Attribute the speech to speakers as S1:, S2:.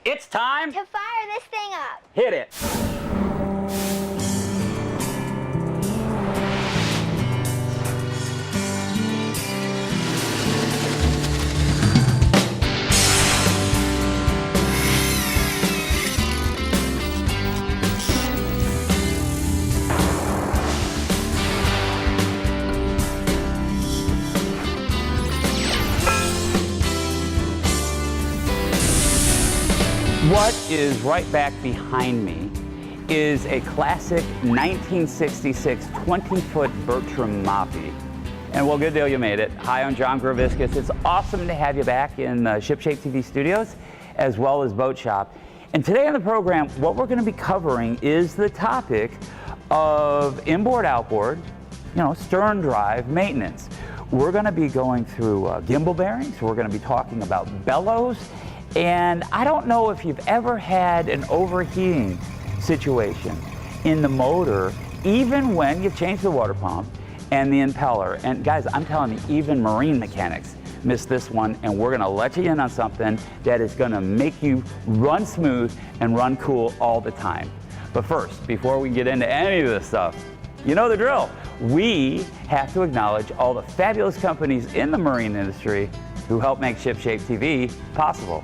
S1: It's time
S2: to fire this thing up.
S1: Hit it. What is right back behind me is a classic 1966 20-foot Bertram Moppy. And well, good deal you made it. Hi, I'm John Graviscus. It's awesome to have you back in ShipShape TV studios, as well as Boat Shop. And today on the program, what we're going to be covering is the topic of inboard, outboard, stern drive maintenance. We're going to be going through gimbal bearings. We're going to be talking about bellows. And I don't know if you've ever had an overheating situation in the motor, even when you've changed the water pump and the impeller. And guys, I'm telling you, even marine mechanics miss this one, and we're gonna let you in on something that is gonna make you run smooth and run cool all the time. But first, before we get into any of this stuff, you know the drill. We have to acknowledge all the fabulous companies in the marine industry who help make ShipShape TV possible.